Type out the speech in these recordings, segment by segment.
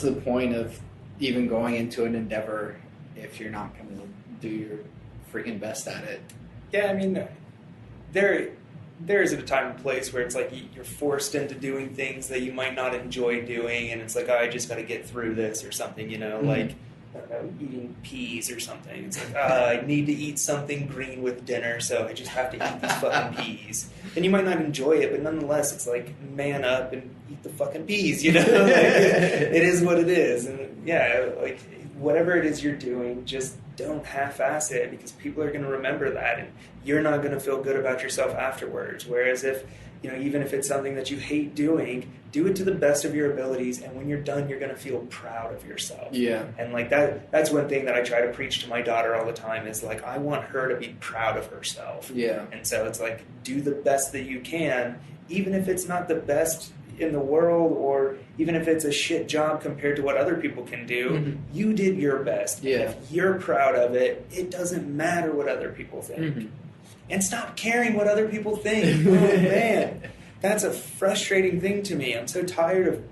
what's the point of even going into an endeavor if you're not going to do your freaking best at it? Yeah, I mean, there is a time and place where it's like you're forced into doing things that you might not enjoy doing, and it's like, oh, I just got to get through this or something, you know, like, I don't know, eating peas or something. It's like, I need to eat something green with dinner, so I just have to eat these fucking peas. And you might not enjoy it, but nonetheless, it's like, man up and eat the fucking peas, you know? Like, it is what it is. And yeah, like, whatever it is you're doing, just don't half-ass it, because people are going to remember that, and you're not going to feel good about yourself afterwards. Whereas if, you know, even if it's something that you hate doing, do it to the best of your abilities, and when you're done, you're going to feel proud of yourself. Yeah. And like that's one thing that I try to preach to my daughter all the time is like, I want her to be proud of herself. Yeah. And so it's like, do the best that you can, even if it's not the best in the world, or even if it's a shit job compared to what other people can do, you did your best. Yeah. And if you're proud of it, it doesn't matter what other people think. And stop caring what other people think. Oh, man. That's a frustrating thing to me. I'm so tired of,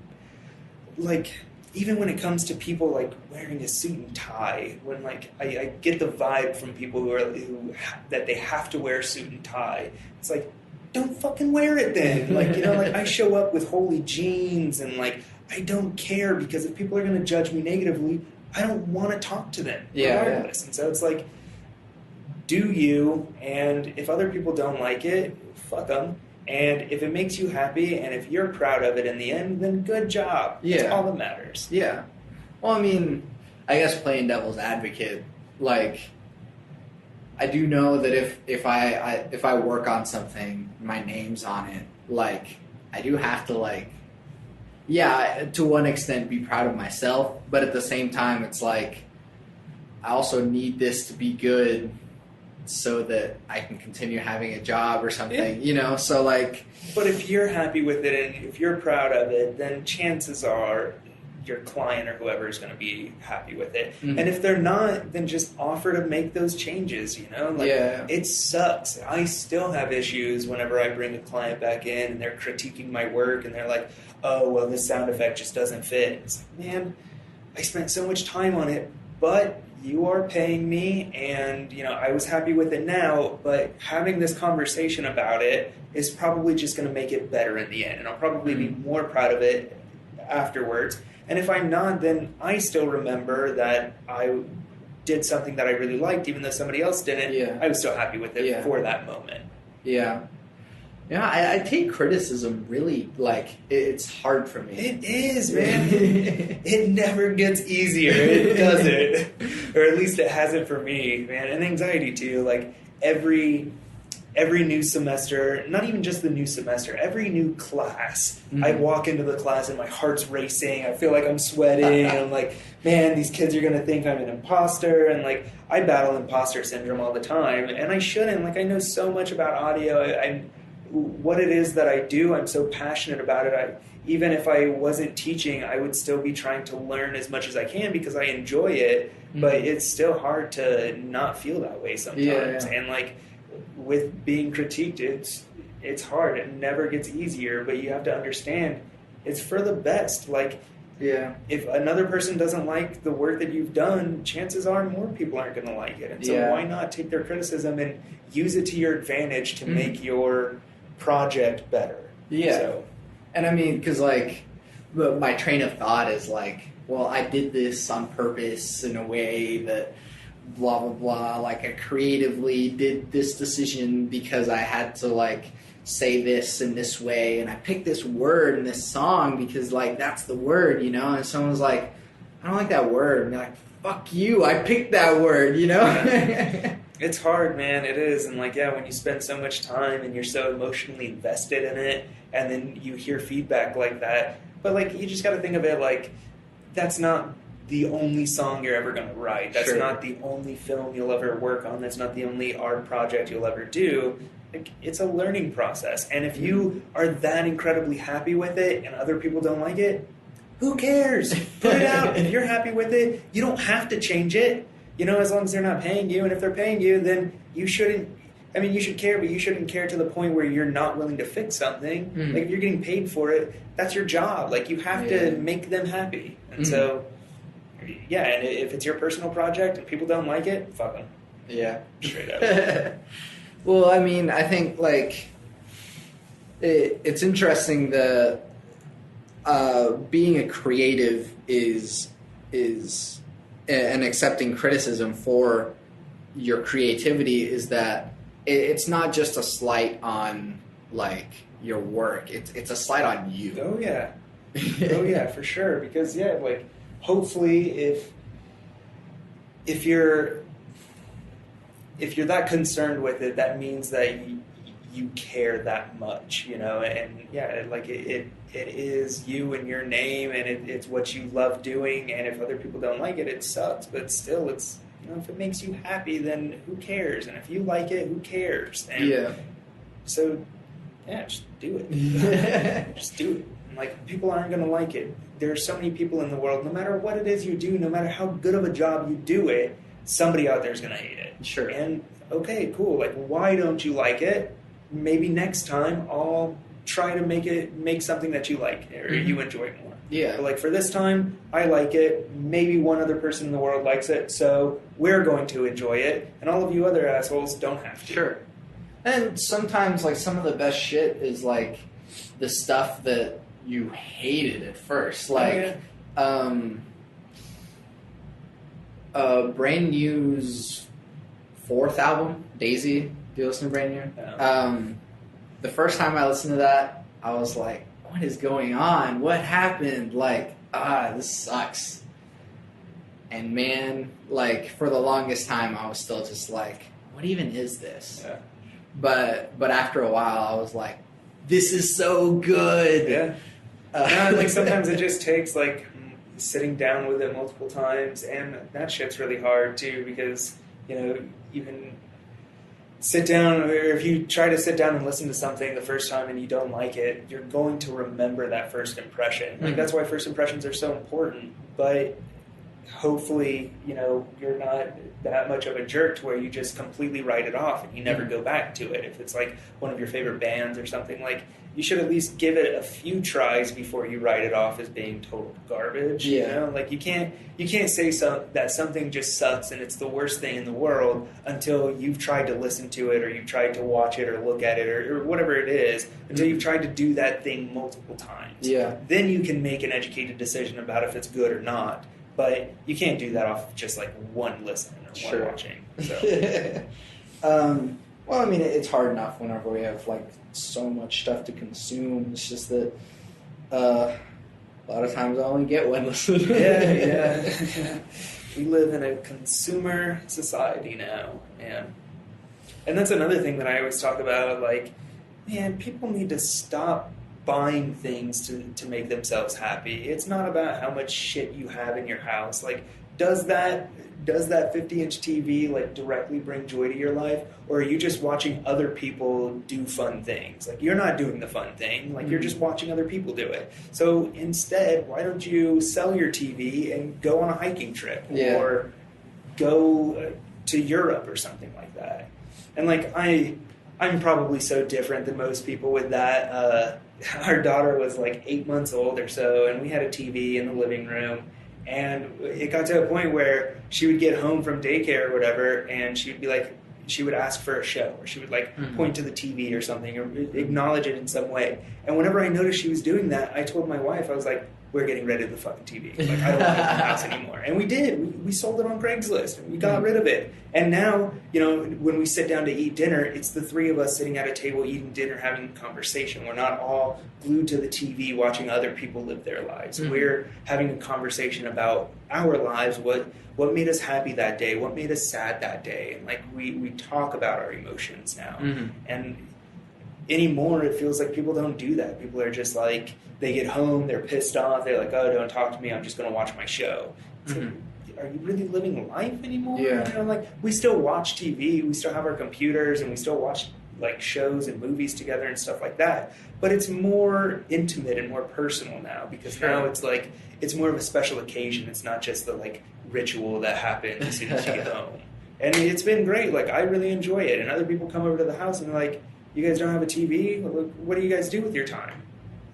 like, even when it comes to people, like, wearing a suit and tie, when, like, I get the vibe from people that they have to wear a suit and tie. It's like, don't fucking wear it then. Like, you know, like, I show up with holy jeans and, like, I don't care, because if people are going to judge me negatively, I don't want to talk to them regardless. Yeah. And so it's like, do you, and if other people don't like it, fuck them. And if it makes you happy, and if you're proud of it in the end, then good job. Yeah. That's all that matters. Yeah. Well, I mean, I guess playing devil's advocate, like, I do know that if I work on something, my name's on it, like, I do have to, like, yeah, to one extent be proud of myself, but at the same time, it's like, I also need this to be good so that I can continue having a job or something, you know? So, like... But if you're happy with it and if you're proud of it, then chances are your client or whoever is going to be happy with it. And if they're not, then just offer to make those changes, you know? Like, it sucks. I still have issues whenever I bring a client back in and they're critiquing my work and they're like, oh, well, this sound effect just doesn't fit. It's like, man, I spent so much time on it, but... you are paying me, and, you know, I was happy with it now, but having this conversation about it is probably just going to make it better in the end, and I'll probably be more proud of it afterwards. And if I'm not, then I still remember that I did something that I really liked, even though somebody else didn't. Yeah. I was still happy with it for that moment. Yeah. Yeah, I take criticism really, like, it's hard for me. It is, man. It never gets easier. It doesn't. Or at least it hasn't for me, man. And anxiety, too. Like, every new semester, not even just the new semester, every new class, I walk into the class and my heart's racing. I feel like I'm sweating. I'm like, man, these kids are going to think I'm an imposter. And, like, I battle imposter syndrome all the time. And I shouldn't. Like, I know so much about audio. What it is that I do, I'm so passionate about it. Even if I wasn't teaching, I would still be trying to learn as much as I can because I enjoy it, but it's still hard to not feel that way sometimes. And like with being critiqued, it's hard. It never gets easier, but you have to understand it's for the best. Like, if another person doesn't like the work that you've done, chances are more people aren't going to like it. And so why not take their criticism and use it to your advantage to make your project better? And I mean, because like my train of thought is like, well, I did this on purpose in a way that blah blah blah, like I creatively did this decision because I had to like say this in this way, and I picked this word in this song because like that's the word, you know. And someone's like, I don't like that word, and you're like, fuck you, I picked that word, you know. It's hard, man. It is. And like, when you spend so much time and you're so emotionally invested in it, and then you hear feedback like that, but like, you just got to think of it like, that's not the only song you're ever going to write. That's not the only film you'll ever work on. That's not the only art project you'll ever do. Like, it's a learning process. And if you are that incredibly happy with it and other people don't like it, who cares? Put it out. If you're happy with it, you don't have to change it. You know, as long as they're not paying you, and if they're paying you, then you shouldn't. I mean, you should care, but you shouldn't care to the point where you're not willing to fix something. Like, if you're getting paid for it, that's your job. Like, you have to make them happy. And so, yeah, and if it's your personal project and people don't like it, fuck them. Yeah. Straight up. Well, I mean, I think, like, it's interesting that being a creative is and accepting criticism for your creativity is that it's not just a slight on, like, your work. It's a slight on you. Oh, yeah. Oh, yeah, for sure. Because, yeah, like, hopefully if you're that concerned with it, that means that you care that much, you know, and yeah, like it is you and your name, and it's what you love doing, and if other people don't like it, it sucks, but still, it's, you know, if it makes you happy, then who cares? And if you like it, who cares? And so, yeah, just do it. Just do it. And, like, people aren't going to like it. There are so many people in the world, no matter what it is you do, no matter how good of a job you do it, somebody out there is going to hate it. Sure. And, okay, cool. Like, why don't you like it? Maybe next time I'll try to make something that you like or you enjoy more. Yeah. But, like, for this time, I like it. Maybe one other person in the world likes it, so we're going to enjoy it. And all of you other assholes don't have to. Sure. And sometimes, like, some of the best shit is, like, the stuff that you hated at first. Like, Brand New's 4th album, Daisy. Do you listen to Brand New? No. The first time I listened to that, I was like, what is going on? What happened? Like, this sucks. And man, like, for the longest time, I was still just like, what even is this? Yeah. But after a while, I was like, this is so good. Yeah. Like, sometimes it just takes, like, sitting down with it multiple times, and that shit's really hard, too, because, you know, you can sit down, or if you try to sit down and listen to something the first time and you don't like it, you're going to remember that first impression. Like, that's why first impressions are so important. But hopefully, you know, you're not that much of a jerk to where you just completely write it off and you never go back to it. If it's like one of your favorite bands or something, like, you should at least give it a few tries before you write it off as being total garbage. Yeah. You know, like, you can't say that something just sucks and it's the worst thing in the world until you've tried to listen to it, or you've tried to watch it or look at it, or whatever it is, until you've tried to do that thing multiple times. Yeah. Then you can make an educated decision about if it's good or not. But you can't do that off of just, like, one listen or one watching. So. Well, I mean, it's hard enough whenever we have, like, so much stuff to consume. It's just that a lot of times I only get one listen. Yeah. We live in a consumer society now, man. And that's another thing that I always talk about, like, man, people need to stop buying things to make themselves happy. It's not about how much shit you have in your house. Like, does that 50-inch TV, like, directly bring joy to your life, or are you just watching other people do fun things? Like, you're not doing the fun thing. Like, you're just watching other people do it. So instead, why don't you sell your TV and go on a hiking trip, or go to Europe or something like that? And, like, I'm probably so different than most people with that. Our daughter was like 8 months old or so, and we had a TV in the living room, and it got to a point where she would get home from daycare or whatever, and she would be like, she would ask for a show, or she would, like, point to the TV or something, or acknowledge it in some way. And whenever I noticed she was doing that, I told my wife, I was like, we're getting rid of the fucking TV. Like, I don't want it in the house anymore. And we did. We sold it on Craigslist, and we got rid of it. And now, you know, when we sit down to eat dinner, it's the three of us sitting at a table eating dinner, having a conversation. We're not all glued to the TV watching other people live their lives. We're having a conversation about our lives, what made us happy that day, what made us sad that day. And, like, we talk about our emotions now. And anymore, it feels like people don't do that. People are just like, they get home, they're pissed off, they're like, oh, don't talk to me, I'm just going to watch my show. It's like, are you really living life anymore? Yeah. You know, like, we still watch TV, we still have our computers, and we still watch, like, shows and movies together and stuff like that. But it's more intimate and more personal now, because now it's like, it's more of a special occasion. It's not just the, like, ritual that happens as soon as you get home. And it's been great. Like, I really enjoy it. And other people come over to the house and they're like, you guys don't have a TV? What do you guys do with your time?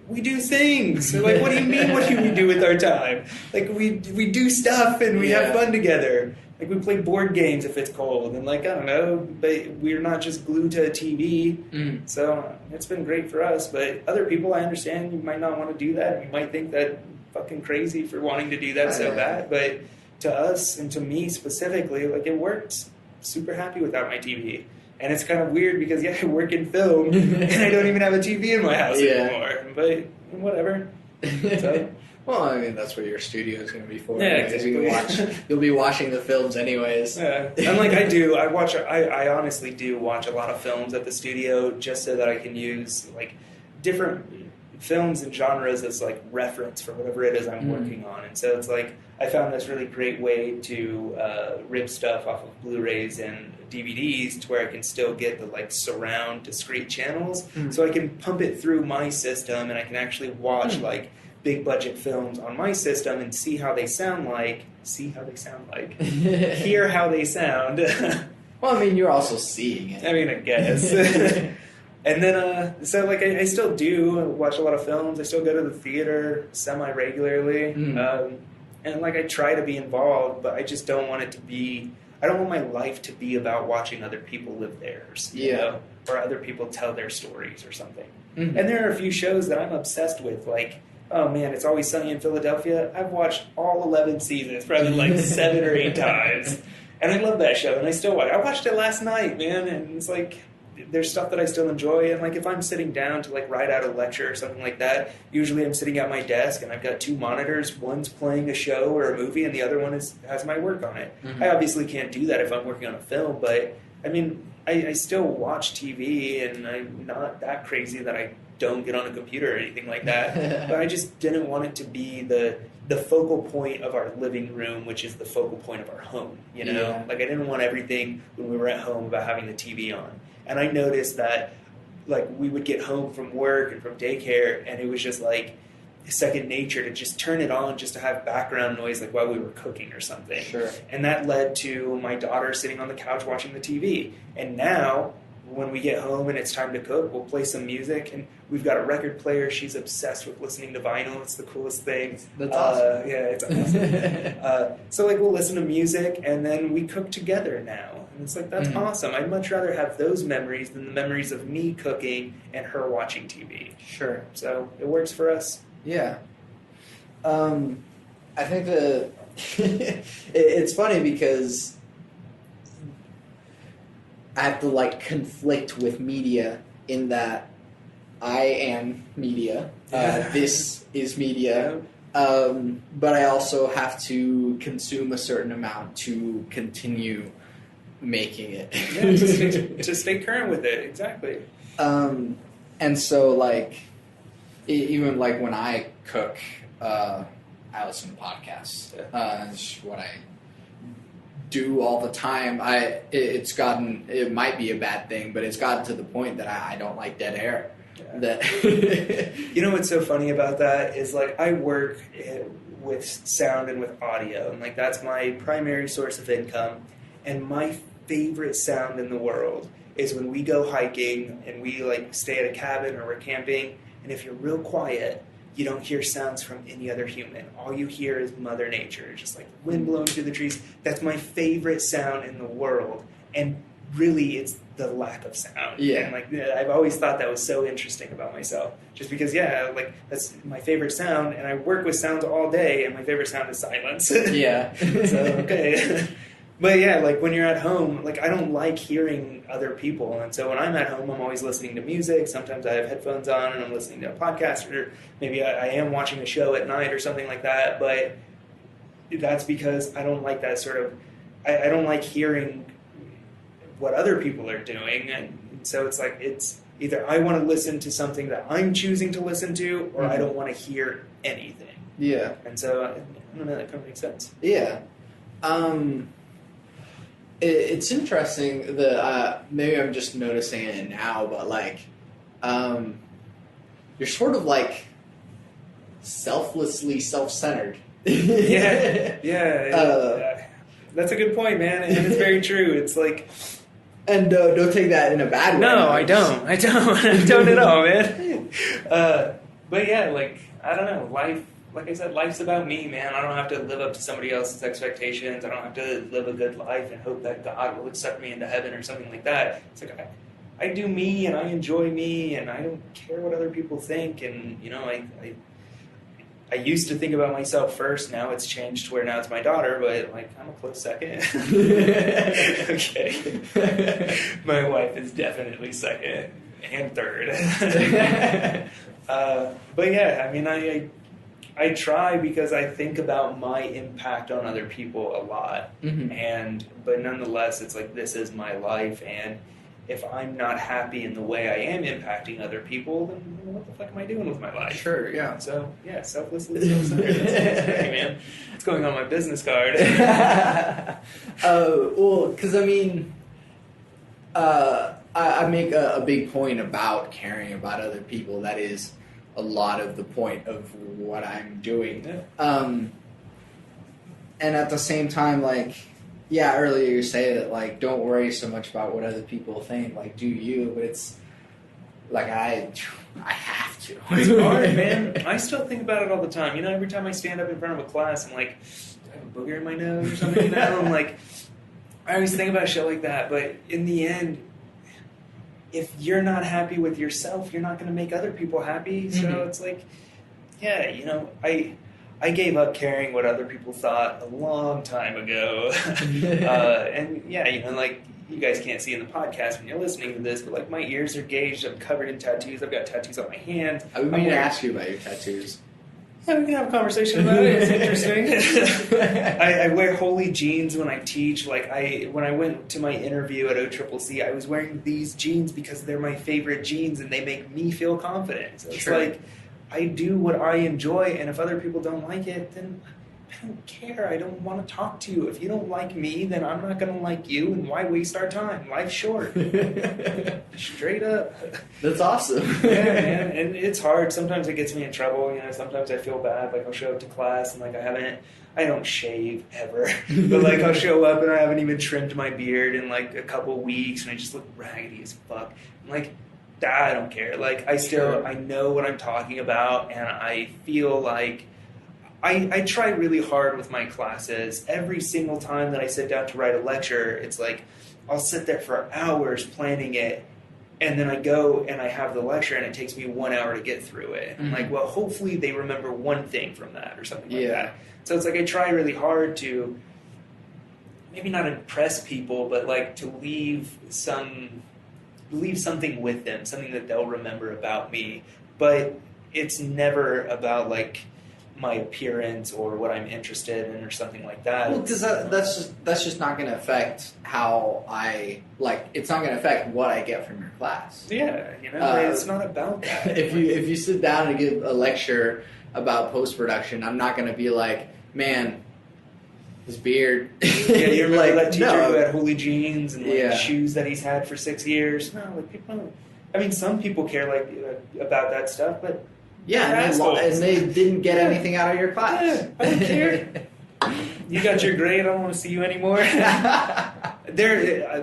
We do things. So, like, what do you mean, what do we do with our time? Like, we do stuff and we have fun together. Like, we play board games if it's cold. And, like, I don't know, but we're not just glued to a TV. So it's been great for us. But other people, I understand, you might not want to do that. You might think that fucking crazy for wanting to do that so bad. But to us, and to me specifically, like, it works. Super happy without my TV. And it's kind of weird because, I work in film, and I don't even have a TV in my house anymore. But whatever. So, well, I mean, that's what your studio is going to be for. Yeah, exactly. You'll be watching the films anyways. Yeah. And like I honestly do watch a lot of films at the studio just so that I can use like different films and genres as like reference for whatever it is I'm working on. And so it's like I found this really great way to rip stuff off of Blu-rays and DVDs to where I can still get the like surround discrete channels, so I can pump it through my system and I can actually watch like big budget films on my system and see how they sound like, hear how they sound. Well, I mean, you're also seeing it. I mean, I guess. And then, so like I still do watch a lot of films. I still go to the theater semi-regularly. And like I try to be involved, but I just don't want it to be, I don't want my life to be about watching other people live theirs, you know, or other people tell their stories or something. And there are a few shows that I'm obsessed with, like, oh man, It's Always Sunny in Philadelphia. I've watched all 11 seasons, probably like 7 or 8 times. And I love that show, and I still watch it. I watched it last night, man, and it's like, there's stuff that I still enjoy, and like if I'm sitting down to like write out a lecture or something like that, usually I'm sitting at my desk and I've got 2 monitors. One's playing a show or a movie, and the other one has my work on it. I obviously can't do that if I'm working on a film, but I mean, I still watch TV, and I'm not that crazy that I don't get on a computer or anything like that. But I just didn't want it to be the focal point of our living room, which is the focal point of our home, you know? Yeah. Like I didn't want everything when we were at home about having the TV on. And I noticed that like we would get home from work and from daycare, and it was just like second nature to just turn it on just to have background noise like while we were cooking or something. Sure. And that led to my daughter sitting on the couch watching the TV. And now when we get home and it's time to cook, we'll play some music, and we've got a record player. She's obsessed with listening to vinyl. It's the coolest thing. That's awesome. Yeah, it's awesome. So like we'll listen to music, and then we cook together now. And it's like, that's awesome. I'd much rather have those memories than the memories of me cooking and her watching TV. Sure. So it works for us. Yeah. I think it's funny because I have to like conflict with media in that I am media. This is media. But I also have to consume a certain amount to continue making it. To stay current with it, exactly. And so like even like when I cook, I listen to podcasts. It's what I do all the time. It might be a bad thing, but it's gotten to the point that I don't like dead air. Yeah. That you know what's so funny about that is like I work with sound and with audio, and like that's my primary source of income. And my favorite sound in the world is when we go hiking and we like stay at a cabin or we're camping, and if you're real quiet, you don't hear sounds from any other human. All you hear is Mother Nature, just like wind blowing through the trees. That's my favorite sound in the world. And really, it's the lack of sound. Yeah. And like I've always thought that was so interesting about myself. Just because, like that's my favorite sound, and I work with sounds all day, and my favorite sound is silence. Yeah. So, okay. But yeah, like when you're at home, like I don't like hearing other people. And so when I'm at home, I'm always listening to music. Sometimes I have headphones on and I'm listening to a podcast, or maybe I am watching a show at night or something like that. But that's because I don't like that sort of, I don't like hearing what other people are doing. And so it's like, it's either I want to listen to something that I'm choosing to listen to, or I don't want to hear anything. Yeah. And so, I don't know, that kind of makes sense. Yeah. It's interesting that maybe I'm just noticing it now, but like, you're sort of like selflessly self-centered. Yeah. That's a good point, man, and it's very true. It's like, and don't take that in a bad way. No, I don't. I don't at all, man. But yeah, like, I don't know. Life, like I said, life's about me, man. I don't have to live up to somebody else's expectations. I don't have to live a good life and hope that God will accept me into heaven or something like that. It's like, I do me, and I enjoy me, and I don't care what other people think. And, you know, I used to think about myself first. Now it's changed to where now it's my daughter, but, like, I'm a close second. Okay. My wife is definitely second and third. But yeah, I mean, I try because I think about my impact on other people a lot. But nonetheless, it's like, this is my life, and if I'm not happy in the way I am impacting other people, then what the fuck am I doing with my life? Sure, yeah. So, yeah, selflessly self-centered. That's man. It's going on my business card. Well, because, I mean, I make a big point about caring about other people. That is a lot of the point of what I'm doing. Yeah. And at the same time, like, yeah, earlier you say that, like, don't worry so much about what other people think. Like, do you? But it's like I have to. It's hard, man. I still think about it all the time. You know, every time I stand up in front of a class, I'm like, do I have a booger in my nose or something? You know, I'm like, I always think about shit like that. But in the end, if you're not happy with yourself, you're not going to make other people happy. So it's like, yeah, you know, I gave up caring what other people thought a long time ago. And yeah, you know, like, you guys can't see in the podcast when you're listening to this, but like, my ears are gauged. I'm covered in tattoos. I've got tattoos on my hand. I would mean to ask you about your tattoos. Yeah, we can have a conversation about it. It's interesting. I wear holy jeans when I teach. Like, when I went to my interview at OCCC, I was wearing these jeans because they're my favorite jeans and they make me feel confident. So it's like, I do what I enjoy, and if other people don't like it, then I don't care. I don't want to talk to you. If you don't like me, then I'm not going to like you, and why waste our time? Life's short. Straight up. That's awesome. Yeah, man, and it's hard. Sometimes it gets me in trouble. You know, sometimes I feel bad. Like, I'll show up to class, and like, I don't shave ever, but like, I'll show up and I haven't even trimmed my beard in like a couple weeks, and I just look raggedy as fuck. I'm like, I don't care. Like, I know what I'm talking about, and I feel like I try really hard with my classes. Every single time that I sit down to write a lecture, it's like, I'll sit there for hours planning it, and then I go and I have the lecture, and it takes me 1 hour to get through it. I'm like, well, hopefully they remember one thing from that or something like that. So it's like, I try really hard to maybe not impress people, but like, to leave something with them, something that they'll remember about me. But it's never about like my appearance or what I'm interested in or something like that. Well, because that's just not going to affect how it's not going to affect what I get from your class. Yeah, you know, it's not about that. If you sit down and give a lecture about post-production, I'm not going to be like, man, his beard. Yeah, you remember like, that teacher no. who had holy jeans and like shoes that he's had for 6 years? No, like, people don't. I mean, some people care about that stuff, but yeah, and they didn't get anything out of your class. Yeah, I don't care. You got your grade. I don't want to see you anymore.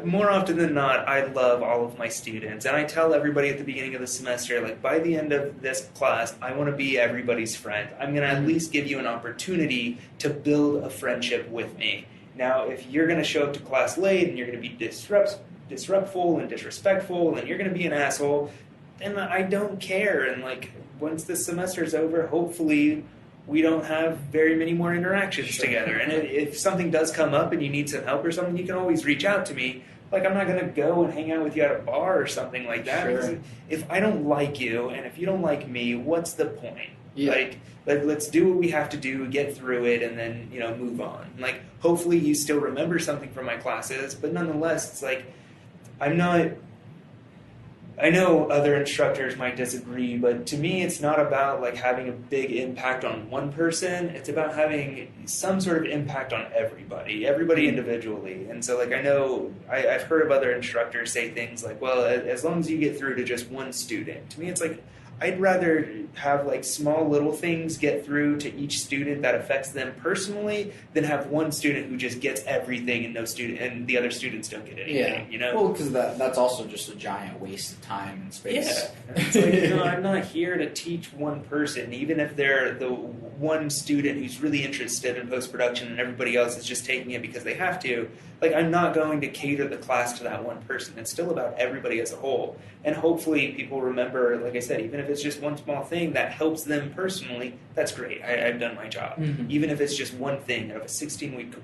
More often than not, I love all of my students, and I tell everybody at the beginning of the semester, like, by the end of this class, I want to be everybody's friend. I'm going to at least give you an opportunity to build a friendship with me. Now, if you're going to show up to class late and you're going to be disruptful and disrespectful, and you're going to be an asshole, then I don't care. And like, once this semester's over, hopefully we don't have very many more interactions together. And if something does come up and you need some help or something, you can always reach out to me. Like, I'm not going to go and hang out with you at a bar or something like that. Sure. If I don't like you and if you don't like me, what's the point? Yeah. Like, let's do what we have to do, get through it, and then, you know, move on. Like, hopefully you still remember something from my classes, but nonetheless, it's like, I know other instructors might disagree, but to me, it's not about like having a big impact on one person. It's about having some sort of impact on everybody individually. And so, like, I know I've heard of other instructors say things like, well, as long as you get through to just one student. To me, it's like, I'd rather have like small little things get through to each student that affects them personally than have one student who just gets everything and the other students don't get anything. You know, well, because that's also just a giant waste of time and space. Yeah, it's like, I'm not here to teach one person, even if they're the one student who's really interested in post-production and everybody else is just taking it because they have to. Like, I'm not going to cater the class to that one person. It's still about everybody as a whole. And hopefully people remember, like I said, even if it's just one small thing that helps them personally, that's great. I've done my job. Mm-hmm. Even if it's just one thing out of a 16-week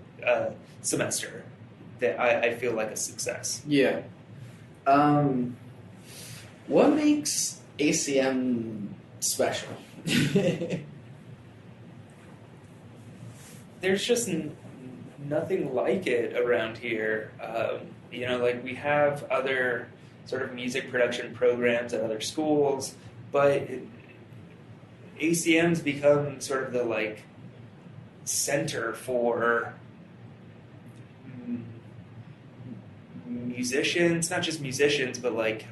semester, that I feel like a success. Yeah. What makes ACM special? There's just nothing like it around here. Like we have other sort of music production programs at other schools, but ACM's become sort of the like center for musicians, not just musicians, but like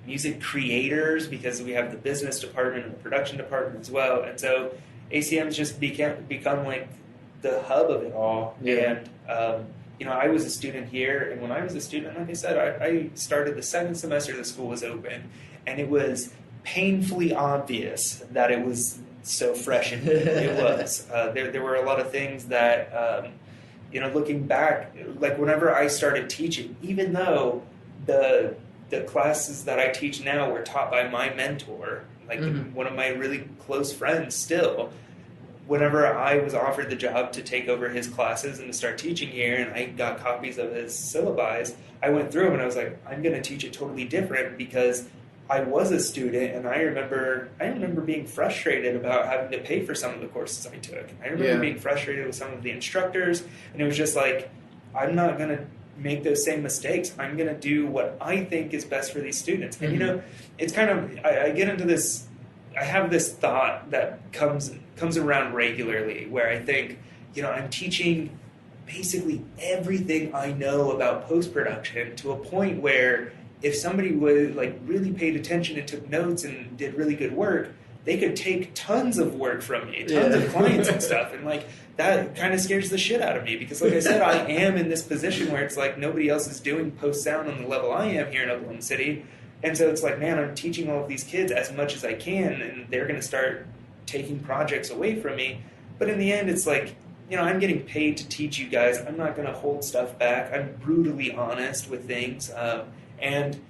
music creators, because we have the business department and the production department as well. And so ACM's just become like the hub of it all. Yeah. And, I was a student here, and when I was a student, like I said, I started the second semester the school was open, and it was painfully obvious that it was so fresh and new. It was. There were a lot of things that, looking back, like whenever I started teaching, even though the classes that I teach now were taught by my mentor, like one of my really close friends still, whenever I was offered the job to take over his classes and to start teaching here, and I got copies of his syllabi, I went through them and I was like, I'm going to teach it totally different, because I was a student, and I remember being frustrated about having to pay for some of the courses I took. I remember being frustrated with some of the instructors, and it was just like, I'm not going to make those same mistakes. I'm going to do what I think is best for these students. And, it's kind of, I get into this, I have this thought that comes around regularly where I think, I'm teaching basically everything I know about post-production to a point where if somebody would like really paid attention and took notes and did really good work, they could take tons of work from me, tons of clients and stuff. And like, that kind of scares the shit out of me, because like I said, I am in this position where it's like nobody else is doing post-sound on the level I am here in Oklahoma City. And so it's like, man, I'm teaching all of these kids as much as I can, and they're going to start taking projects away from me. But in the end, it's like, I'm getting paid to teach you guys. I'm not going to hold stuff back. I'm brutally honest with things. And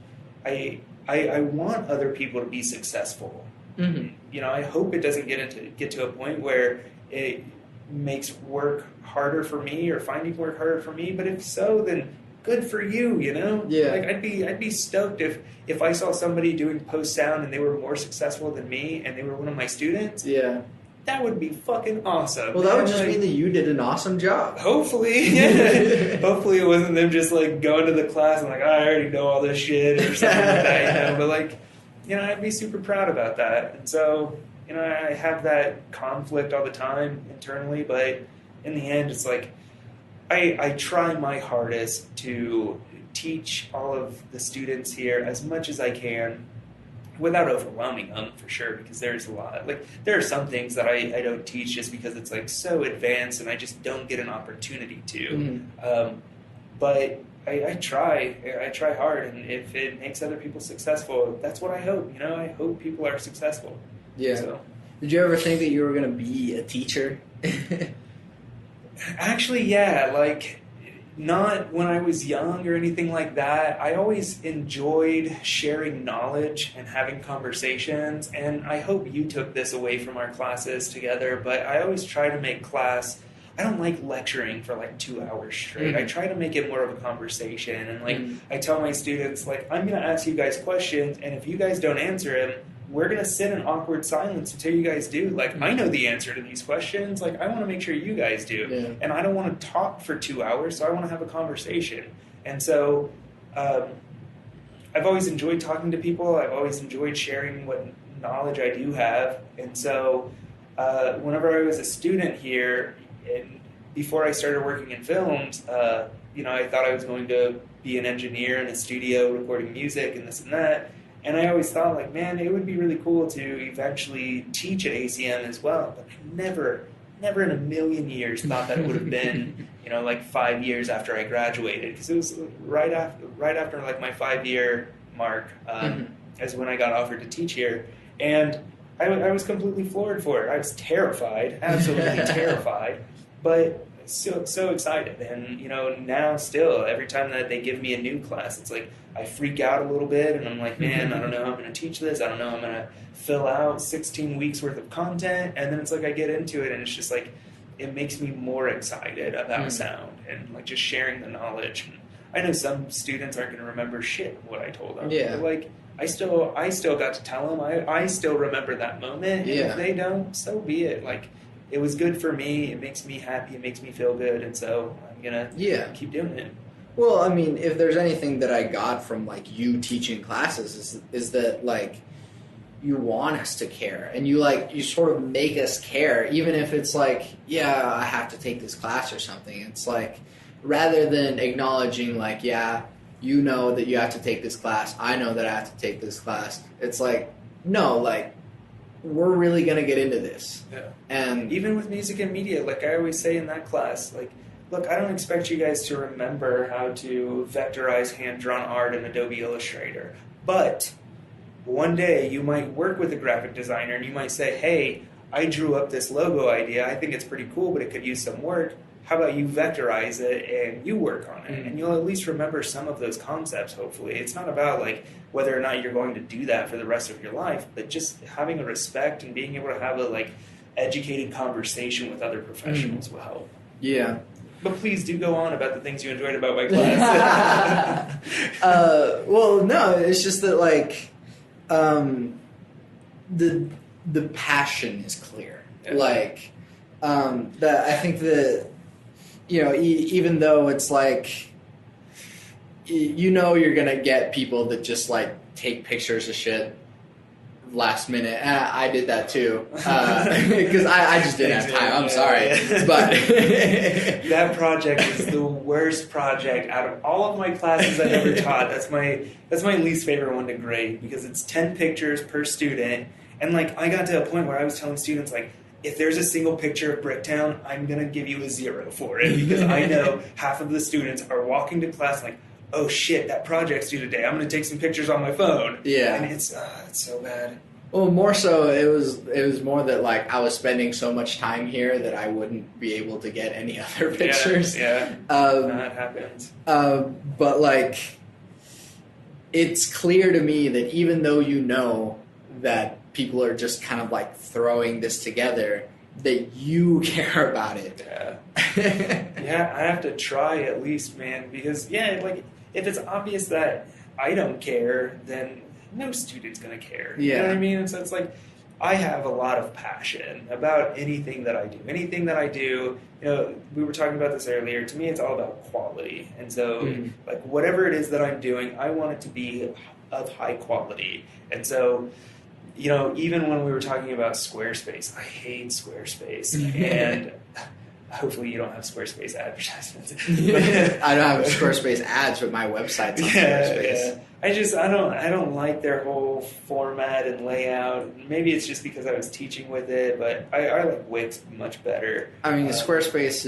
I want other people to be successful. Mm-hmm. I hope it doesn't get to a point where it makes work harder for me or finding work harder for me. But if so, then good for you, Yeah. Like I'd be stoked if I saw somebody doing post sound and they were more successful than me and they were one of my students. Yeah. That would be fucking awesome. Well, that would just mean that you did an awesome job. Hopefully, yeah. Hopefully it wasn't them just like going to the class and like, I already know all this shit or something like that, But like, I'd be super proud about that. And so, I have that conflict all the time internally, but in the end, it's like, I try my hardest to teach all of the students here as much as I can without overwhelming them, for sure, because there's a lot. Like, there are some things that I don't teach just because it's like so advanced and I just don't get an opportunity to. But I try hard, and if it makes other people successful, that's what I hope. I hope people are successful. Yeah. So. Did you ever think that you were going to be a teacher? Actually, yeah, like, not when I was young or anything like that. I always enjoyed sharing knowledge and having conversations, and I hope you took this away from our classes together, but I always try to make class, I don't like lecturing for like 2 hours straight. I try to make it more of a conversation, and like, I tell my students, like, I'm going to ask you guys questions, and if you guys don't answer them, we're going to sit in awkward silence until you guys do. Like, I know the answer to these questions. Like, I want to make sure you guys do. Yeah. And I don't want to talk for 2 hours, so I want to have a conversation. And so I've always enjoyed talking to people. I've always enjoyed sharing what knowledge I do have. And so whenever I was a student here, and before I started working in films, I thought I was going to be an engineer in a studio recording music and this and that. And I always thought, like, man, it would be really cool to eventually teach at ACM as well. But I never in a million years thought that it would have been, like 5 years after I graduated. Because it was right after like my 5-year mark is when I got offered to teach here. And I was completely floored for it. I was terrified, absolutely terrified, but so excited. And, now still, every time that they give me a new class, it's like I freak out a little bit, and I'm like, man, I don't know, I'm going to teach this. I don't know, I'm going to fill out 16 weeks worth of content. And then it's like I get into it, and it's just like it makes me more excited about sound and like just sharing the knowledge. And I know some students aren't going to remember shit of what I told them. Yeah. But like I still got to tell them. I still remember that moment. And if they don't, so be it. Like, it was good for me. It makes me happy. It makes me feel good. And so I'm going to keep doing it. Well, I mean, if there's anything that I got from, like, you teaching classes is that, like, you want us to care. And you sort of make us care, even if it's like, yeah, I have to take this class or something. It's like, rather than acknowledging, like, yeah, you know that you have to take this class, I know that I have to take this class. It's like, no, like, we're really going to get into this. Yeah. And even with music and media, like I always say in that class, like, look, I don't expect you guys to remember how to vectorize hand-drawn art in Adobe Illustrator. But one day you might work with a graphic designer and you might say, hey, I drew up this logo idea. I think it's pretty cool, but it could use some work. How about you vectorize it and you work on it? And you'll at least remember some of those concepts, hopefully. It's not about like whether or not you're going to do that for the rest of your life, but just having a respect and being able to have a like educated conversation with other professionals will help. Yeah. But please do go on about the things you enjoyed about my class. Well, no, it's just that like the passion is clear. Yeah. Like that I think that even though it's like you're gonna get people that just like take pictures of shit last minute. And I did that too because I just didn't have time. I'm sorry, but that project is the worst project out of all of my classes I've ever taught. That's my least favorite one to grade because it's 10 pictures per student, and like I got to a point where I was telling students like, if there's a single picture of Bricktown, I'm gonna give you a 0 for it because I know half of the students are walking to class like, oh shit, that project's due today. I'm going to take some pictures on my phone. Yeah. And it's so bad. Well, more so, it was more that like I was spending so much time here that I wouldn't be able to get any other pictures. Yeah. That happens. But like, it's clear to me that even though you know that people are just kind of like throwing this together, that you care about it. Yeah. Yeah, I have to try at least, man, because like if it's obvious that I don't care, then no student's going to care. Yeah. You know what I mean? And so it's like I have a lot of passion about anything that I do. Anything that I do, we were talking about this earlier. To me, it's all about quality. And so like whatever it is that I'm doing, I want it to be of high quality. And so even when we were talking about Squarespace, I hate Squarespace. And hopefully you don't have Squarespace advertisements. I don't have Squarespace ads, but my website's on Squarespace. Yeah. I don't like their whole format and layout. Maybe it's just because I was teaching with it, but I like Wix much better. I mean, Squarespace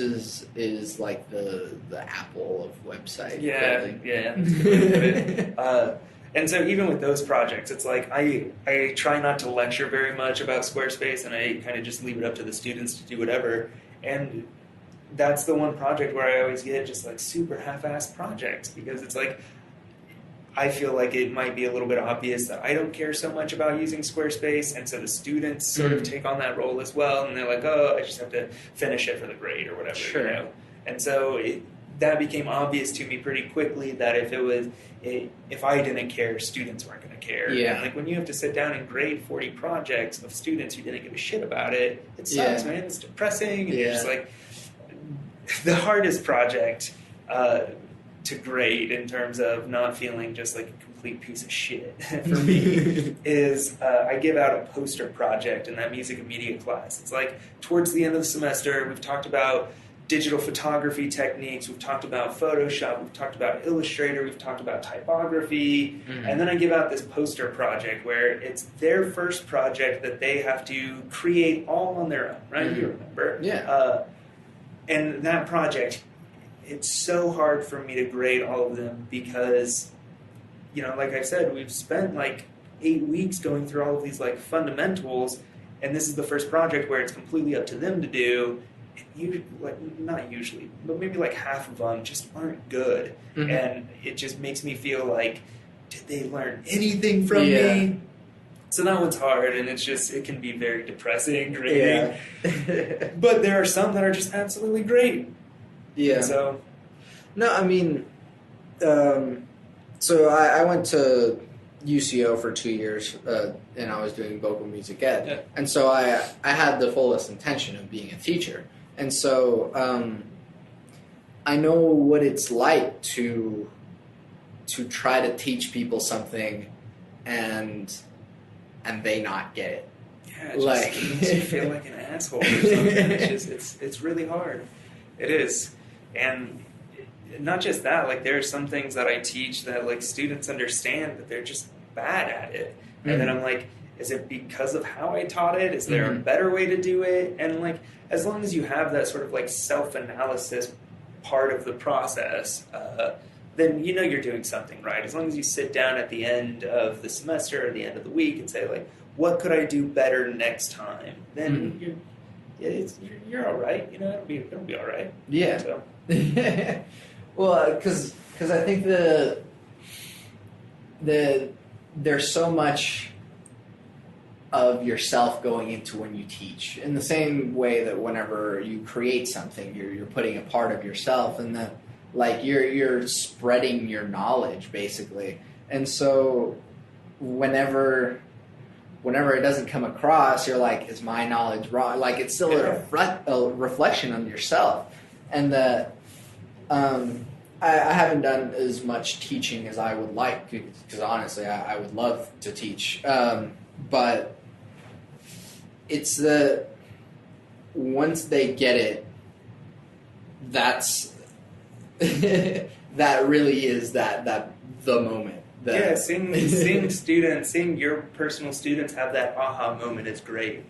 is like the Apple of website building. Yeah. That's a good way to put it. And so even with those projects, it's like I try not to lecture very much about Squarespace, and I kind of just leave it up to the students to do whatever. And that's the one project where I always get just like super half-assed projects because it's like I feel like it might be a little bit obvious that I don't care so much about using Squarespace, and so the students sort of take on that role as well, and they're like, oh, I just have to finish it for the grade or whatever. Sure. And so that became obvious to me pretty quickly that if I didn't care, students weren't going to care. Yeah. And like when you have to sit down and grade 40 projects of students who didn't give a shit about it, it sucks, man. It's depressing. And you're just like, the hardest project to grade in terms of not feeling just like a complete piece of shit for me is I give out a poster project in that music and media class. It's like towards the end of the semester, we've talked about digital photography techniques, we've talked about Photoshop, we've talked about Illustrator, we've talked about typography, and then I give out this poster project where it's their first project that they have to create all on their own, right? You remember. Yeah. And that project, it's so hard for me to grade all of them because, you know, like I said, we've spent like 8 weeks going through all of these like fundamentals, and this is the first project where it's completely up to them to do. And not usually, but maybe like half of them just aren't good, and it just makes me feel like, did they learn anything from me? So that one's hard, and it can be very depressing grading. Yeah. But there are some that are just absolutely great. Yeah. So, no, I mean, so I went to UCO for 2 years, and I was doing vocal music ed, yeah. And so I had the fullest intention of being a teacher, and so I know what it's like to try to teach people something, and they not get it. Yeah, it just makes you feel like an asshole or something. It's really hard. It is. And not just that, like there are some things that I teach that like students understand, but they're just bad at it. And then I'm like, is it because of how I taught it? Is there a better way to do it? And like, as long as you have that sort of like self-analysis part of the process, then you know you're doing something right. As long as you sit down at the end of the semester or the end of the week and say like, what could I do better next time? Then you're all right. You know, it'll be all right. Yeah. So. Well, because I think there's so much of yourself going into when you teach. In the same way that whenever you create something, you're putting a part of yourself, and that like you're spreading your knowledge basically. And so whenever it doesn't come across, you're like, is my knowledge wrong? Like it's still a reflection on yourself. And that I haven't done as much teaching as I would like, because honestly I would love to teach, but it's once they get it, that's that really is the moment. Seeing your personal students have that aha moment is great.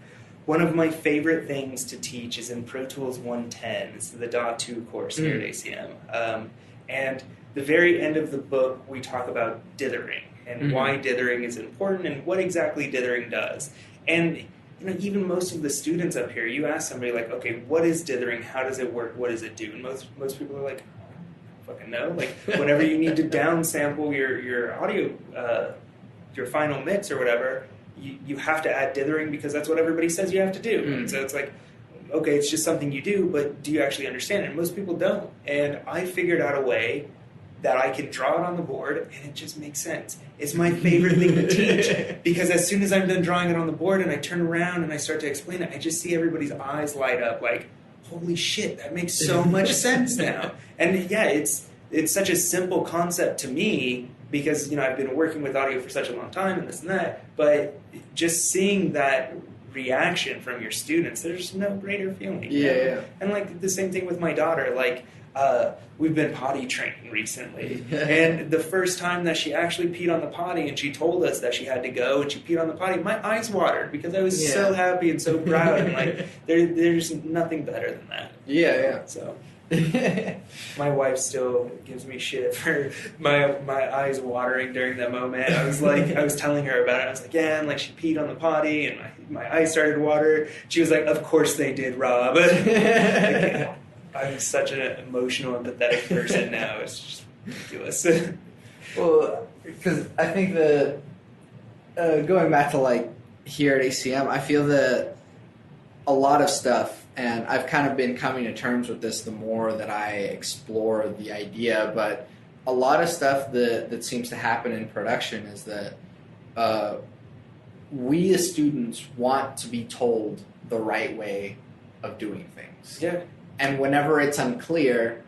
One of my favorite things to teach is in Pro Tools 110. It's the DAW2 course here at ACM. And the very end of the book, we talk about dithering and why dithering is important and what exactly dithering does. And you know, even most of the students up here, you ask somebody like, okay, what is dithering? How does it work? What does it do? And most people are like, I don't fucking know. Like whenever you need to downsample your audio, your final mix or whatever, you have to add dithering because that's what everybody says you have to do. And so it's like, okay, it's just something you do, but do you actually understand it? And most people don't. And I figured out a way that I can draw it on the board, and it just makes sense. It's my favorite thing to teach, because as soon as I'm done drawing it on the board and I turn around and I start to explain it, I just see everybody's eyes light up like, holy shit, that makes so much sense now. And yeah, it's such a simple concept to me, because you know I've been working with audio for such a long time and this and that, but just seeing that reaction from your students, there's no greater feeling. Yeah. And like the same thing with my daughter, like we've been potty training recently, and the first time that she actually peed on the potty and she told us that she had to go and she peed on the potty, my eyes watered because I was so happy and so proud, and like there's nothing better than that. Yeah. So my wife still gives me shit for my eyes watering during that moment. I was telling her about it. I was like, yeah, and like she peed on the potty and my eyes started to water. She was like, of course they did, Rob. Like, I'm such an emotional, empathetic person now. It's just ridiculous. Well, because I think that going back to like here at ACM, I feel that a lot of stuff, and I've kind of been coming to terms with this the more that I explore the idea, but a lot of stuff that seems to happen in production is that we as students want to be told the right way of doing things. Yeah. And whenever it's unclear,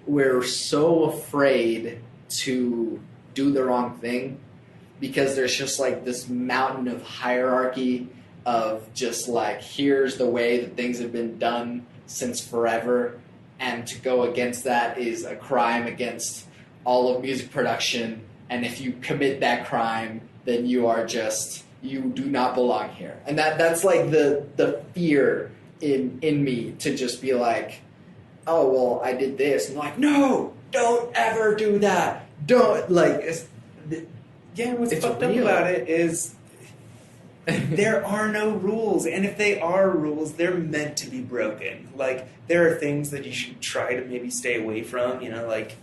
we're so afraid to do the wrong thing, because there's just like this mountain of hierarchy of just like, here's the way that things have been done since forever, and to go against that is a crime against all of music production, and if you commit that crime, then you do not belong here. And that's like the fear in me to just be like, oh, well, I did this. And like, no, don't ever do that. Don't, like, what's fucked up about it is there are no rules. And if they are rules, they're meant to be broken. Like, there are things that you should try to maybe stay away from, like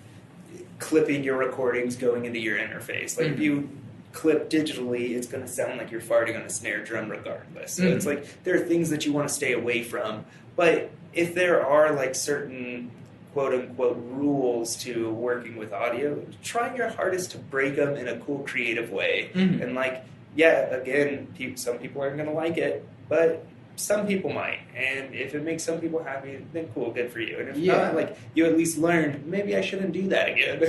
clipping your recordings going into your interface. Like, if you clip digitally, it's going to sound like you're farting on a snare drum regardless. So it's like there are things that you want to stay away from. But if there are like certain quote-unquote rules to working with audio, try your hardest to break them in a cool, creative way. And like, again, some people aren't going to like it, but some people might. And if it makes some people happy, then cool, good for you. And if not, like, you at least learned, maybe I shouldn't do that again.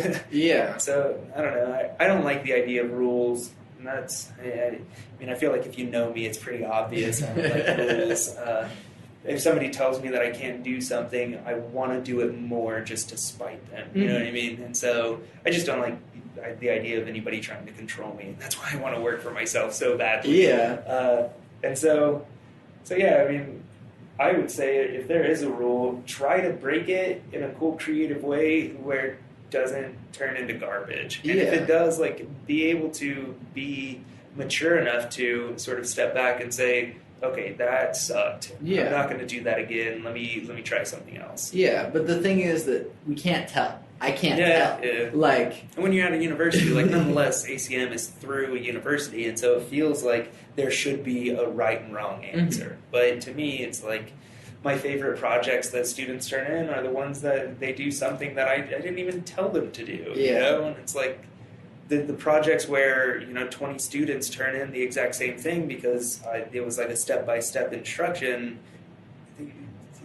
So, I don't know. I don't like the idea of rules. And that's, I mean, I feel like if you know me, it's pretty obvious. I don't like rules. If somebody tells me that I can't do something, I want to do it more just to spite them. You know what I mean? And so I just don't like the idea of anybody trying to control me. That's why I want to work for myself so badly. And so yeah, I mean, I would say if there is a rule, try to break it in a cool, creative way where it doesn't turn into garbage. And if it does, like, be able to be mature enough to sort of step back and say, okay, that sucked. I'm not going to do that again. Let me try something else. Yeah, but the thing is that we can't tell. I can't tell. Yeah. Like, and when you're at a university, like, nonetheless, ACM is through a university, and so it feels like there should be a right and wrong answer. But to me, it's like my favorite projects that students turn in are the ones that they do something that I didn't even tell them to do. You know, and it's like the projects where 20 students turn in the exact same thing because it was like a step-by-step instruction.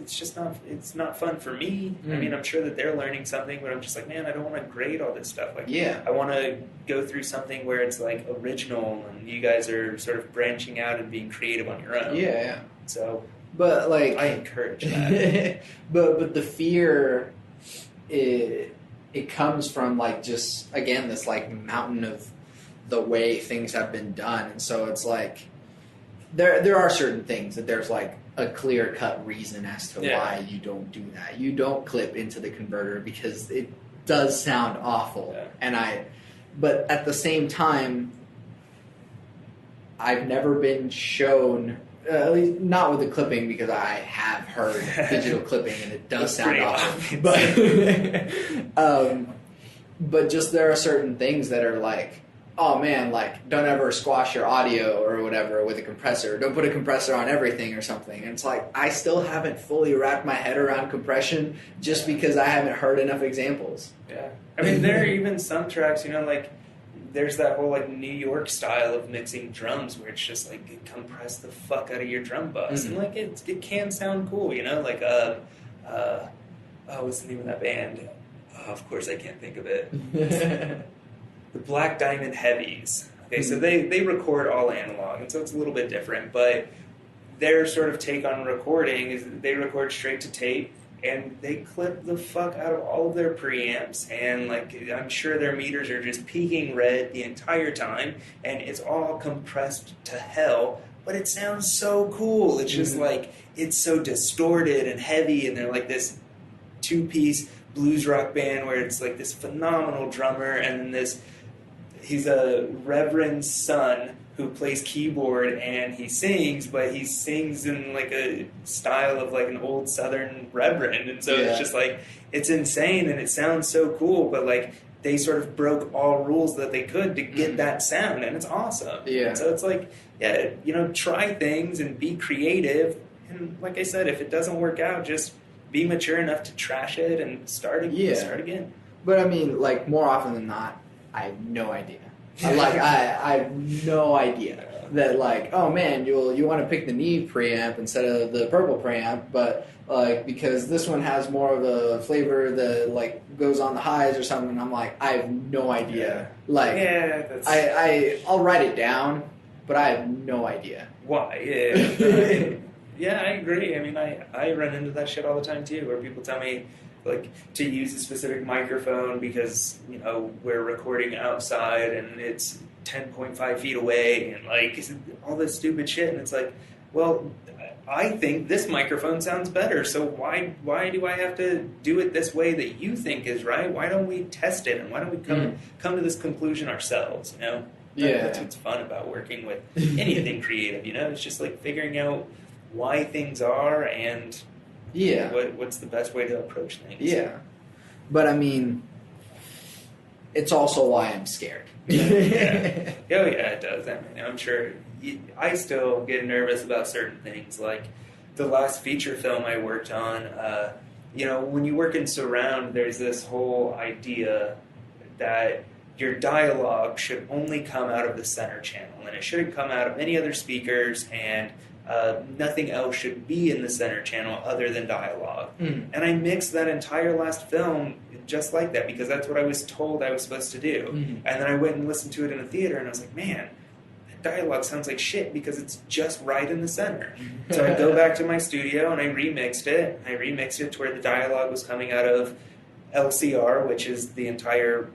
It's not fun for me. I mean, I'm sure that they're learning something, but I'm just like, man, I don't want to grade all this stuff. Like, I want to go through something where it's like original and you guys are sort of branching out and being creative on your own. So, but like, I encourage that. but the fear, it comes from like just, again, this like mountain of the way things have been done. And so it's like, there are certain things that there's like a clear-cut reason as to why you don't do that. You don't clip into the converter because it does sound awful. But at the same time, I've never been shown, at least not with the clipping, because I have heard digital clipping and it does sound awful. But just there are certain things that are like, oh man, like, don't ever squash your audio or whatever with a compressor. Don't put a compressor on everything or something. And it's like, I still haven't fully wrapped my head around compression just because I haven't heard enough examples. I mean, there are even some tracks, like, there's that whole, like, New York style of mixing drums where it's just, like, compress the fuck out of your drum bus. And, like, it can sound cool, like, what's the name of that band? Oh, of course I can't think of it. The Black Diamond Heavies. Okay, so they record all analog, and so it's a little bit different, but their sort of take on recording is that they record straight to tape, and they clip the fuck out of all of their preamps, and like, I'm sure their meters are just peaking red the entire time, and it's all compressed to hell, but it sounds so cool. It's just like, it's so distorted and heavy, and they're like this two-piece blues rock band where it's like this phenomenal drummer, and then he's a reverend's son who plays keyboard and he sings, but he sings in like a style of like an old Southern reverend. And so it's just like, it's insane and it sounds so cool, but like they sort of broke all rules that they could to get that sound, and it's awesome. And so it's like, try things and be creative. And like I said, if it doesn't work out, just be mature enough to trash it and start again. But I mean, like, more often than not, I have no idea. I have no idea that, like, oh man, you want to pick the Neve preamp instead of the purple preamp, but like, because this one has more of a flavor that like goes on the highs or something. I'm like, I have no idea. Like, I'll write it down, but I have no idea why. Yeah, I agree. I mean, I run into that shit all the time too, where people tell me, like to use a specific microphone because we're recording outside and it's 10.5 feet away and like all this stupid shit. And it's like, well, I think this microphone sounds better, so why do I have to do it this way that you think is right? Why don't we test it, and why don't we come to this conclusion ourselves? That's what's fun about working with anything creative. It's just like figuring out why things are and what's the best way to approach things. Yeah, but I mean, it's also why I'm scared. Yeah. Oh yeah, it does. I mean, I'm sure. I still get nervous about certain things, like the last feature film I worked on. When you work in surround, there's this whole idea that your dialogue should only come out of the center channel, and it shouldn't come out of any other speakers, and nothing else should be in the center channel other than dialogue. And I mixed that entire last film just like that because that's what I was told I was supposed to do. And then I went and listened to it in a theater, and I was like, man, dialogue sounds like shit because it's just right in the center. So I go back to my studio and I remixed it. I remixed it to where the dialogue was coming out of LCR, which is the entire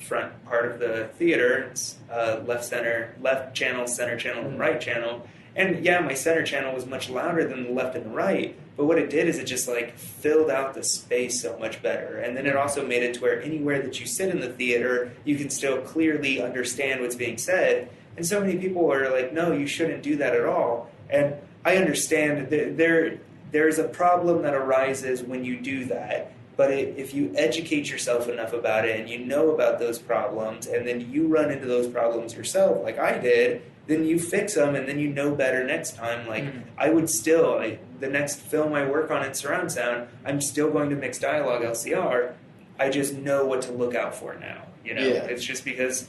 front part of the theater. It's left channel, center channel, and right channel. And yeah, my center channel was much louder than the left and the right. But what it did is it just like filled out the space so much better. And then it also made it to where anywhere that you sit in the theater, you can still clearly understand what's being said. And so many people are like, no, you shouldn't do that at all. And I understand that there's a problem that arises when you do that. But if you educate yourself enough about it and you know about those problems and then you run into those problems yourself like I did, then you fix them and then you know better next time. Like I would still, the next film I work on in surround sound, I'm still going to mix dialogue LCR. I just know what to look out for now. It's just because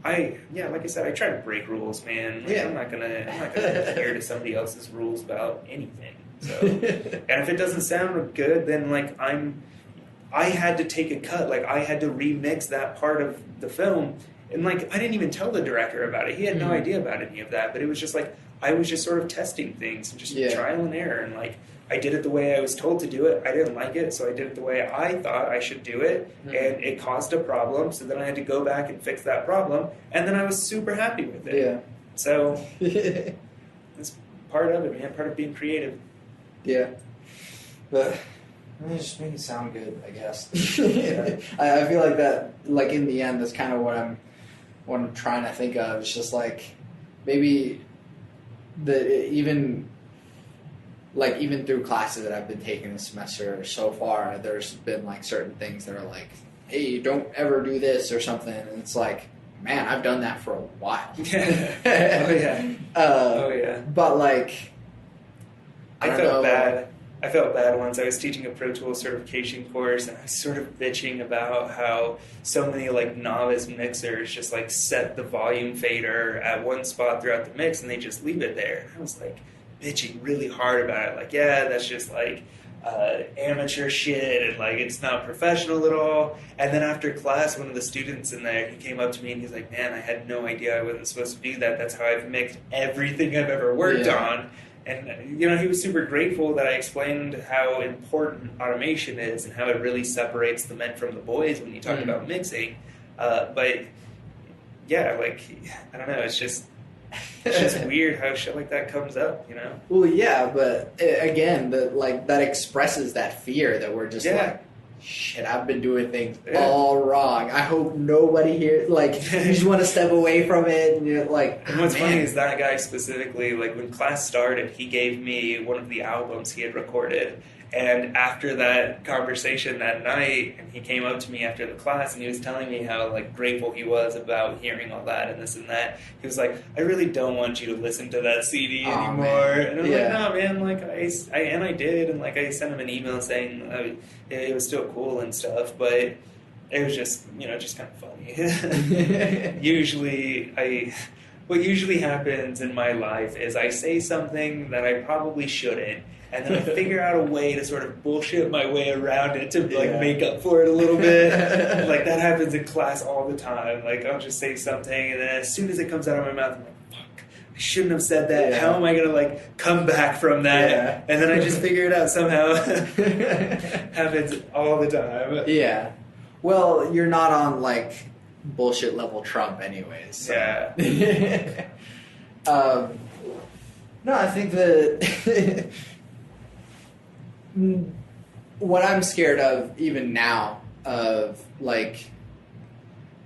like I said, I try to break rules, man. Like, I'm not gonna adhere to somebody else's rules about anything. So, and if it doesn't sound good, then like I had to take a cut. Like I had to remix that part of the film, and like I didn't even tell the director about it. He had no idea about any of that. But it was just like I was just sort of testing things and just trial and error, and like I did it the way I was told to do it. I didn't like it, so I did it the way I thought I should do it, and it caused a problem. So then I had to go back and fix that problem, and then I was super happy with it. Yeah. So it's part of it, man. Part of being creative. Yeah. But just make it sound good, I guess. I feel like that. Like in the end, that's kind of what I'm trying to think of. It's just like maybe even through classes that I've been taking this semester so far, there's been like certain things that are like, hey, don't ever do this or something. And it's like, man, I've done that for a while. Oh yeah. But like, I felt bad. I felt bad once. I was teaching a Pro Tools certification course, and I was sort of bitching about how so many like novice mixers just like set the volume fader at one spot throughout the mix, and they just leave it there. And I was like bitching really hard about it. Like, yeah, that's just like amateur shit, and like it's not professional at all. And then after class, one of the students in there, he came up to me and he's like, "Man, I had no idea I wasn't supposed to do that. That's how I've mixed everything I've ever worked on." And, he was super grateful that I explained how important automation is and how it really separates the men from the boys when you talk about mixing. But, yeah, like, I don't know, it's just weird how shit like that comes up, Well, yeah, but, again, that expresses that fear that we're just like, shit, I've been doing things all wrong. I hope nobody here, like, you just want to step away from it, and you're like, and what's funny is that guy specifically, like, when class started, he gave me one of the albums he had recorded, and after that conversation that night, and he came up to me after the class, and he was telling me how, like, grateful he was about hearing all that and this and that. He was like, I really don't want you to listen to that CD anymore. Man. And I'm like, no, man, like, I did, and, like, I sent him an email saying it was still cool and stuff, but it was just, just kind of funny. What usually happens in my life is I say something that I probably shouldn't, and then I figure out a way to sort of bullshit my way around it to like make up for it a little bit. Like that happens in class all the time. Like I'll just say something, and then as soon as it comes out of my mouth, I'm like, fuck, I I shouldn't have said that. Yeah. How am I going to like come back from that? Yeah. And then I just figure it out somehow. Happens all the time. Yeah. Well, you're not on like bullshit level Trump anyways. So. Yeah. No, I think that what I'm scared of even now of like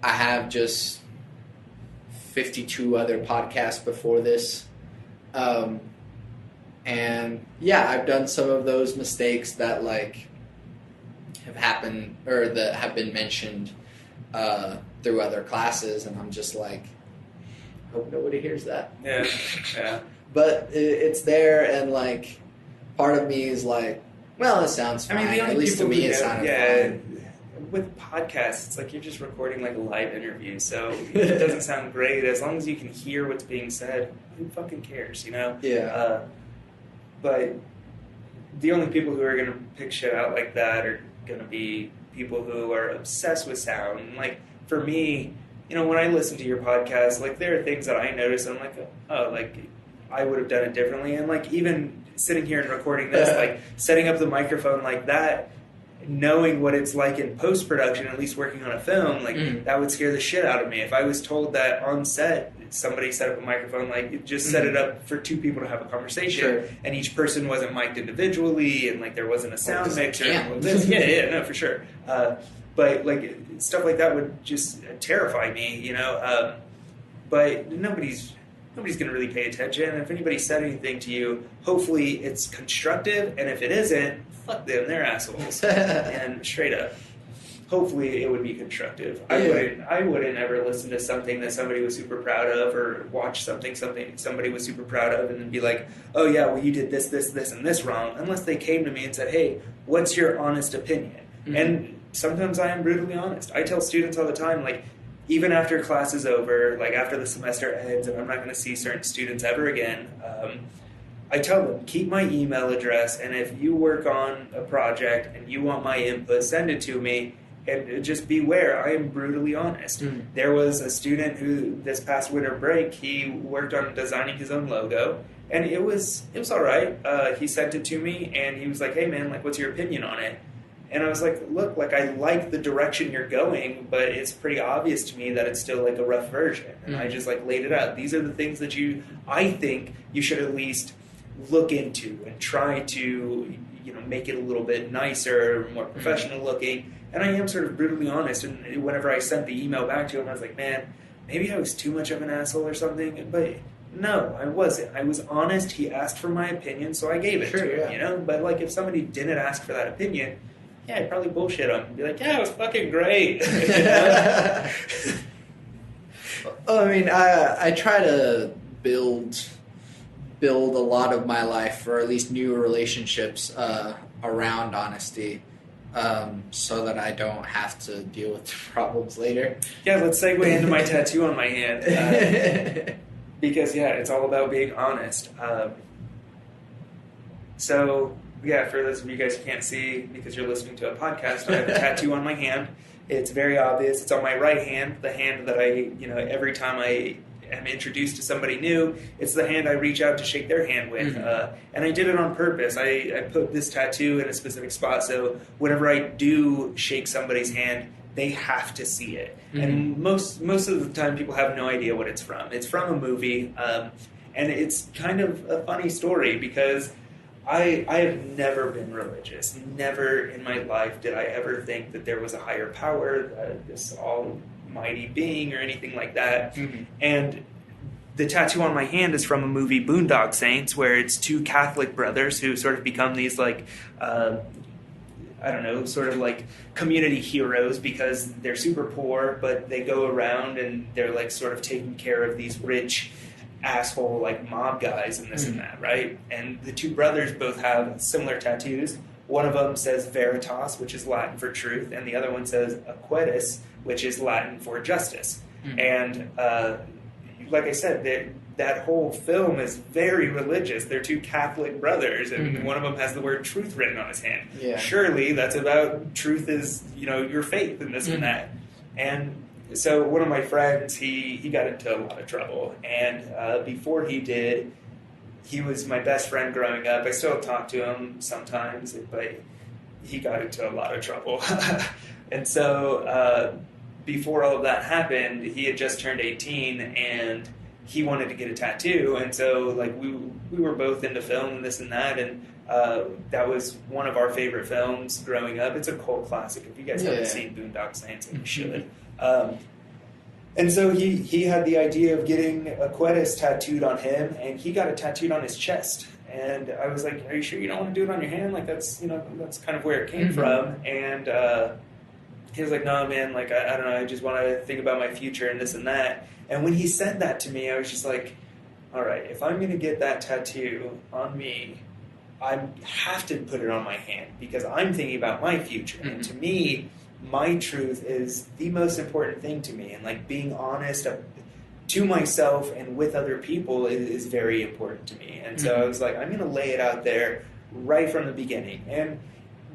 I have just 52 other podcasts before this. And yeah, I've done some of those mistakes that like have happened or that have been mentioned through other classes, and I'm just like, hope nobody hears that. Yeah. Yeah. But it's there, and like part of me is like, well, it sounds fine. I mean, the only at least to people me who it know- sounded yeah, fine. With podcasts, it's like you're just recording like a live interview, so it doesn't sound great. As long as you can hear what's being said, who fucking cares, you know? Yeah. But the only people who are going to pick shit out like that are going to be people who are obsessed with sound. And like, for me, you know, when I listen to your podcast, like, there are things that I notice, and I'm like, oh, like, I would have done it differently. And like, even sitting here and recording this, like, setting up the microphone like that, knowing what it's like in post-production, at least working on a film, like, that would scare the shit out of me. If I was told that on set, somebody set up a microphone, like, just set it up for two people to have a conversation, Sure. and each person wasn't mic'd individually, and, like, there wasn't a sound mixer. Yeah. Yeah, no, for sure. But, like, stuff like that would just terrify me, you know? But nobody's going to really pay attention. If anybody said anything to you, hopefully it's constructive, and if it isn't, fuck them, they're assholes. And straight up. Hopefully it would be constructive. I wouldn't ever listen to something that somebody was super proud of, or watch something somebody was super proud of, and then be like, oh yeah, well, you did this, and this wrong, unless they came to me and said, hey, what's your honest opinion? Mm-hmm. And sometimes I am brutally honest. I tell students all the time, like, even after class is over, like after the semester ends and I'm not going to see certain students ever again, I tell them, keep my email address, and if you work on a project and you want my input, send it to me, and just beware, I am brutally honest. Mm-hmm. There was a student who, this past winter break, he worked on designing his own logo, and it was all right. He sent it to me, and he was like, hey man, like, what's your opinion on it? And I was like, look, like, I like the direction you're going, but it's pretty obvious to me that it's still like a rough version. And I just like laid it out. These are the things that I think you should at least look into and try to, you know, make it a little bit nicer, more professional looking. And I am sort of brutally honest. And whenever I sent the email back to him, I was like, man, maybe I was too much of an asshole or something. But no, I wasn't. I was honest. He asked for my opinion, so I gave it to him, you know? But like, if somebody didn't ask for that opinion, yeah, I'd probably bullshit him and be like, yeah, it was fucking great. I mean, I try to build a lot of my life, or at least new relationships, around honesty, so that I don't have to deal with the problems later. Yeah, let's segue into my tattoo on my hand. Because, yeah, it's all about being honest. So, yeah, for those of you guys who can't see, because you're listening to a podcast, I have a tattoo on my hand. It's very obvious. It's on my right hand, the hand that I, you know, every time I am introduced to somebody new, it's the hand I reach out to shake their hand with. Mm-hmm. And I did it on purpose. I put this tattoo in a specific spot, so whenever I do shake somebody's hand, they have to see it. Mm-hmm. And most of the time, people have no idea what it's from. It's from a movie, and it's kind of a funny story because I have never been religious. Never in my life did I ever think that there was a higher power, this almighty being or anything like that. Mm-hmm. And the tattoo on my hand is from a movie, Boondock Saints, where it's two Catholic brothers who sort of become these, like, I don't know, sort of like community heroes because they're super poor, but they go around and they're like sort of taking care of these rich asshole like mob guys and this and that, right? And the two brothers both have similar tattoos. One of them says Veritas, which is Latin for truth, and the other one says Aquitus, which is Latin for justice. And like I said, that whole film is very religious. They're two Catholic brothers, and one of them has the word truth written on his hand. Yeah. Surely that's about truth is, you know, your faith and this and that. And so one of my friends, he got into a lot of trouble, and before he did, he was my best friend growing up. I still talk to him sometimes, but he got into a lot of trouble. And so before all of that happened, he had just turned 18, and he wanted to get a tattoo. And so like we were both into film and this and that, and that was one of our favorite films growing up. It's a cult classic. If you guys haven't seen Boondock Saints, you should. And so he had the idea of getting a Quetis tattooed on him, and he got it tattooed on his chest. And I was like, "Are you sure you don't want to do it on your hand? Like that's kind of where it came from." And he was like, "No, man. Like I don't know. I just want to think about my future and this and that." And when he said that to me, I was just like, "All right, if I'm going to get that tattoo on me, I have to put it on my hand because I'm thinking about my future. Mm-hmm. And to me, my truth is the most important thing to me. And like being honest to myself and with other people is very important to me." And so I was like, I'm going to lay it out there right from the beginning. And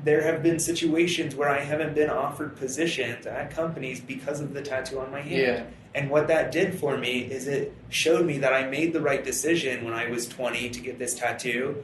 there have been situations where I haven't been offered positions at companies because of the tattoo on my hand. Yeah. And what that did for me is it showed me that I made the right decision when I was 20 to get this tattoo,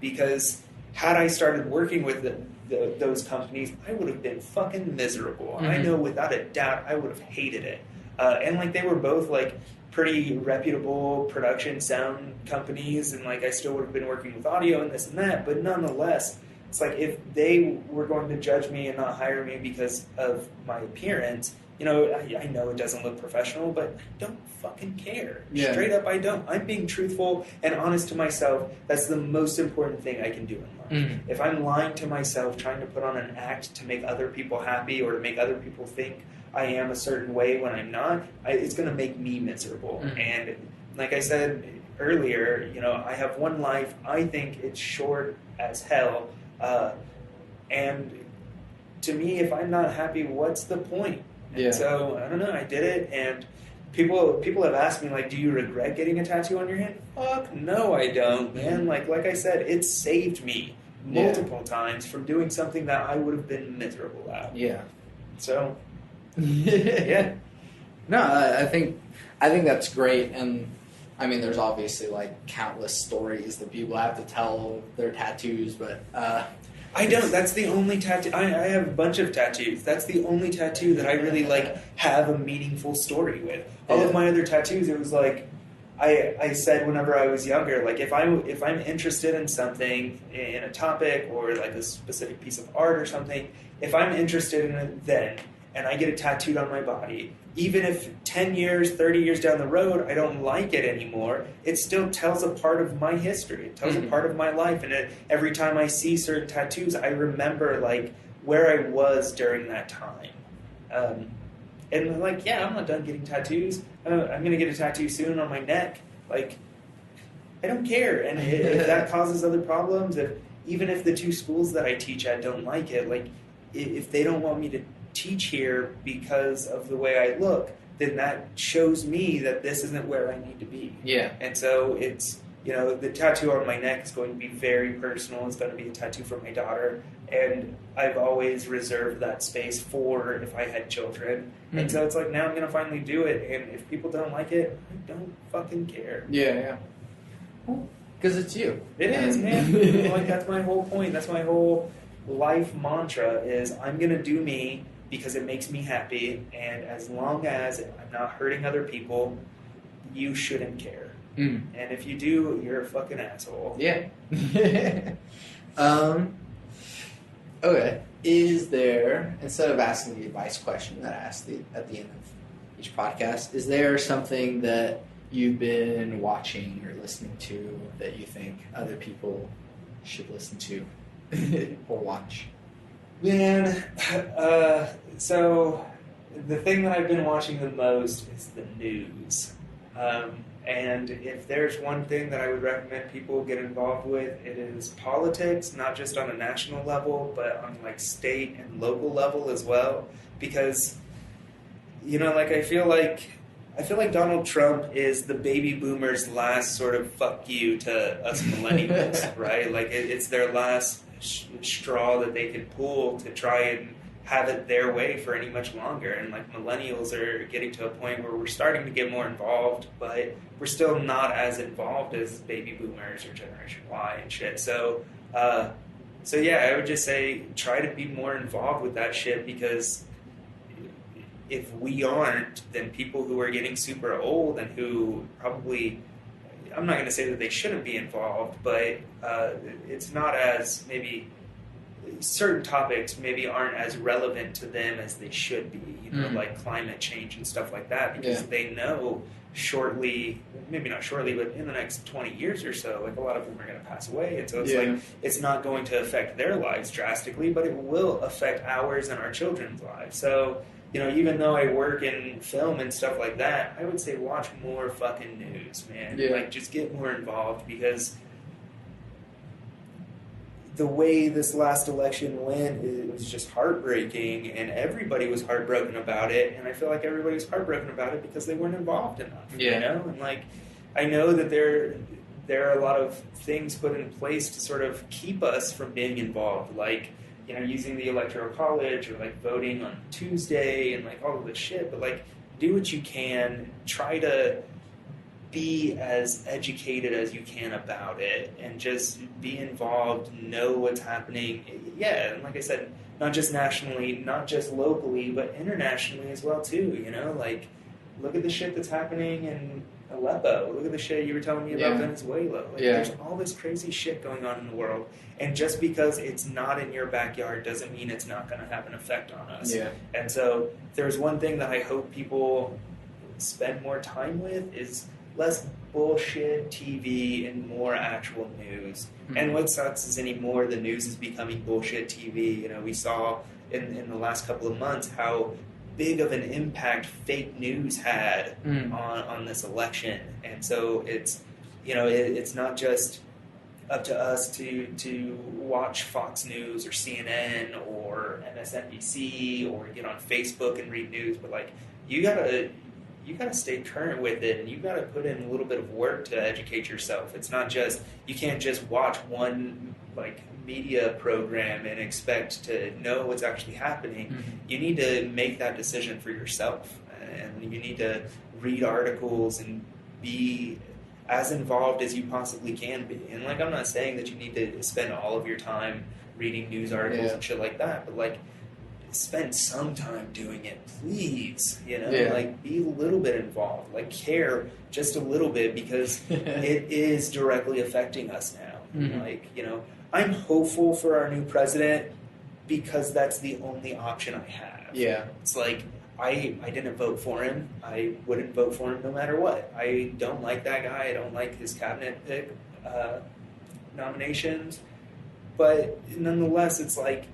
because had I started working with those companies, I would have been fucking miserable. Mm-hmm. I know without a doubt I would have hated it. And like they were both like pretty reputable production sound companies, and like I still would have been working with audio and this and that, but nonetheless, it's like if they were going to judge me and not hire me because of my appearance, I know it doesn't look professional, but I don't fucking care. Yeah. Straight up, I don't. I'm being truthful and honest to myself. That's the most important thing I can do in life. Mm-hmm. If I'm lying to myself, trying to put on an act to make other people happy or to make other people think I am a certain way when I'm not, it's going to make me miserable. Mm-hmm. And like I said earlier, I have one life. I think it's short as hell. And to me, if I'm not happy, what's the point? And so, I don't know, I did it, and people have asked me, like, do you regret getting a tattoo on your hand? Fuck, no, I don't, man. Like I said, it saved me multiple times from doing something that I would have been miserable at. Yeah. So, yeah. No, I think that's great, and I mean, there's obviously, like, countless stories that people have to tell their tattoos, but, I don't. That's the only tattoo. I have a bunch of tattoos. That's the only tattoo that I really, like, have a meaningful story with. All of my other tattoos, it was like, I said whenever I was younger, like, if I'm interested in something, in a topic, or, like, a specific piece of art or something, if I'm interested in it then, and I get it tattooed on my body, even if 10 years, 30 years down the road, I don't like it anymore, it still tells a part of my history. It tells a part of my life. And every time I see certain tattoos, I remember, like, where I was during that time. And, like, yeah, I'm not done getting tattoos. I'm going to get a tattoo soon on my neck. Like, I don't care. And if that causes other problems, even if the two schools that I teach at don't like it, like, if they don't want me to teach here because of the way I look, then that shows me that this isn't where I need to be. Yeah. And so it's, the tattoo on my neck is going to be very personal. It's going to be a tattoo for my daughter. And I've always reserved that space for if I had children. Mm-hmm. And so it's like, now I'm going to finally do it. And if people don't like it, I don't fucking care. Yeah. Because it's you. It is, man. Like, that's my whole point. That's my whole life mantra is I'm going to do me because it makes me happy, and as long as I'm not hurting other people, you shouldn't care. Mm. And if you do, you're a fucking asshole. Yeah. Okay. Is there, instead of asking the advice question that I asked at the end of each podcast, is there something that you've been watching or listening to that you think other people should listen to or watch? Man, so the thing that I've been watching the most is the news. And if there's one thing that I would recommend people get involved with, it is politics, not just on a national level, but on like state and local level as well. Because, like I feel like Donald Trump is the baby boomers' last sort of fuck you to us millennials, right? Like it's their last straw that they could pull to try and have it their way for any much longer. And like millennials are getting to a point where we're starting to get more involved, but we're still not as involved as baby boomers or Generation Y and shit. So yeah, I would just say try to be more involved with that shit, because if we aren't, then people who are getting super old and who probably, I'm not going to say that they shouldn't be involved, but it's not as, maybe certain topics maybe aren't as relevant to them as they should be, you know, like climate change and stuff like that, because they know shortly, maybe not shortly, but in the next 20 years or so, like a lot of them are going to pass away. And so it's like, it's not going to affect their lives drastically, but it will affect ours and our children's lives. So, you know, even though I work in film and stuff like that, I would say watch more fucking news, man. Like, just get more involved, because the way this last election went, it was just heartbreaking, and everybody was heartbroken about it, and I feel like everybody was heartbroken about it because they weren't involved enough, you know? And, like, I know that there are a lot of things put in place to sort of keep us from being involved, like, you know, using the Electoral College, or, like, voting on Tuesday, and, like, all of this shit, but, like, do what you can, try to be as educated as you can about it, and just be involved, know what's happening. Yeah, and like I said, not just nationally, not just locally, but internationally as well too, you know? Like, look at the shit that's happening in Aleppo. Look at the shit you were telling me about Venezuela. Like, there's all this crazy shit going on in the world, and just because it's not in your backyard doesn't mean it's not going to have an effect on us. And so there's one thing that I hope people spend more time with is less bullshit TV and more actual news. And what sucks is anymore the news is becoming bullshit TV. You know, we saw in the last couple of months how big of an impact fake news had on this election. And so it's, you know, it's not just up to us to watch Fox News or CNN or MSNBC or get on Facebook and read news, but like you gotta stay current with it, and you gotta put in a little bit of work to educate yourself. It's not just, you can't just watch one like media program and expect to know what's actually happening. You need to make that decision for yourself, and you need to read articles and be as involved as you possibly can be. And like, I'm not saying that you need to spend all of your time reading news articles and shit like that, but like, spend some time doing it, please. You know, like, be a little bit involved, like, care just a little bit, because it is directly affecting us now. Like, you know, I'm hopeful for our new president because that's the only option I have. It's like, I didn't vote for him. I wouldn't vote for him no matter what. I don't like that guy. I don't like his cabinet pick nominations. But nonetheless, it's like,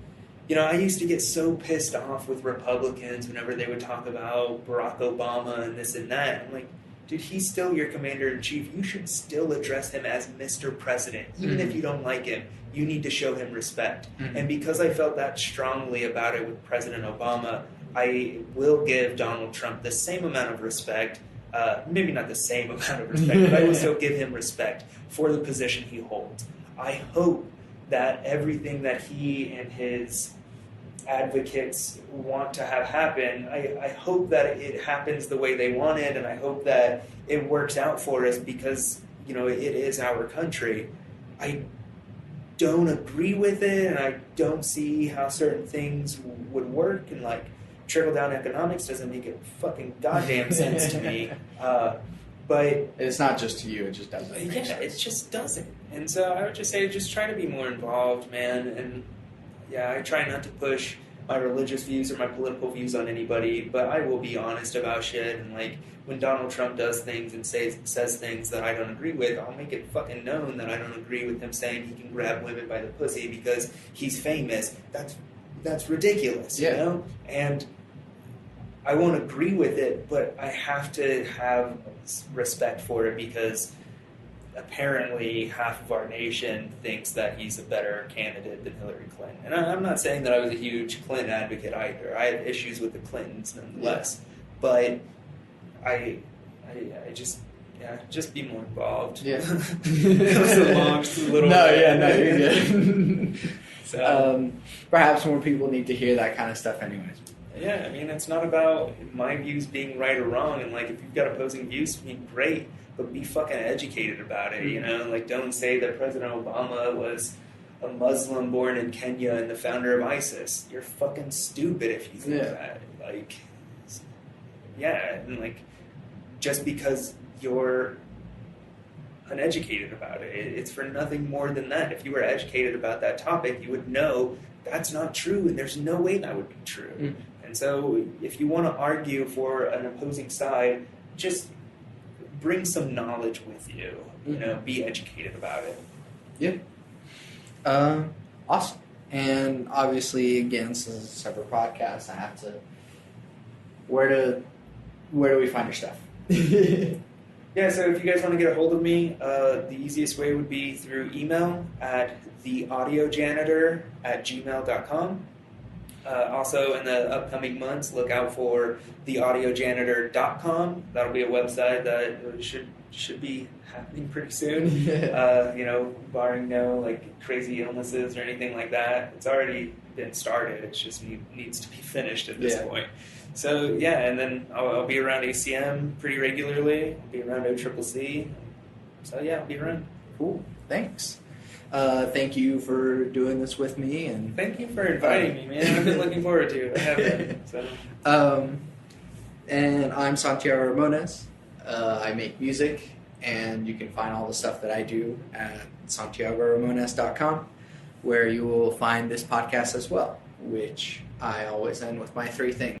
you know, I used to get so pissed off with Republicans whenever they would talk about Barack Obama and this and that. I'm like, dude, he's still your commander-in-chief. You should still address him as Mr. President. Even if you don't like him, you need to show him respect. And because I felt that strongly about it with President Obama, I will give Donald Trump the same amount of respect. Maybe not the same amount of respect, but I will still give him respect for the position he holds. I hope that everything that he and his advocates want to have happen, I hope that it happens the way they want it, and I hope that it works out for us, because, you know, it is our country. I don't agree with it, and I don't see how certain things would work, and like, trickle-down economics doesn't make fucking goddamn sense to me. But it's not just to you, it just doesn't. It just doesn't. And so I would just say, just try to be more involved, man. And yeah, I try not to push my religious views or my political views on anybody, but I will be honest about shit. And like, when Donald Trump does things and says things that I don't agree with, I'll make it fucking known that I don't agree with him saying he can grab women by the pussy because he's famous. That's ridiculous, you know? And I won't agree with it, but I have to have respect for it, because apparently half of our nation thinks that he's a better candidate than Hillary Clinton. And I'm not saying that I was a huge Clinton advocate either. I have issues with the Clintons nonetheless. But I just be more involved. Yeah. That was a long little... No, you're good. So perhaps more people need to hear that kind of stuff anyways. yeah, I mean, it's not about my views being right or wrong, and like if you've got opposing views, great, but be fucking educated about it, you know? Like, don't say that President Obama was a Muslim born in Kenya and the founder of ISIS. You're fucking stupid if you think that. Like, yeah, and like, just because you're uneducated about it, it's for nothing more than that. If you were educated about that topic, you would know that's not true, and there's no way that would be true. Mm-hmm. And so if you want to argue for an opposing side, just bring some knowledge with you. You know, be educated about it. Yeah. Awesome. And obviously, again, this is a separate podcast. I have to. Where do we find your stuff? Yeah, so if you guys want to get a hold of me, the easiest way would be through email at theaudiojanitor@gmail.com. Also, in the upcoming months, look out for theaudiojanitor.com. That'll be a website that should be happening pretty soon. You know, barring no like crazy illnesses or anything like that. It's already been started. It just needs to be finished at this point. So yeah, and then I'll be around ACM pretty regularly. I'll be around OCCC. So yeah, I'll be around. Cool. Thanks. Thank you for doing this with me, and thank you for inviting me, man. I've been looking forward to it. I have been. So. And I'm Santiago Ramones. I make music, and you can find all the stuff that I do at santiagoramones.com, where you will find this podcast as well, which I always end with my 3 things.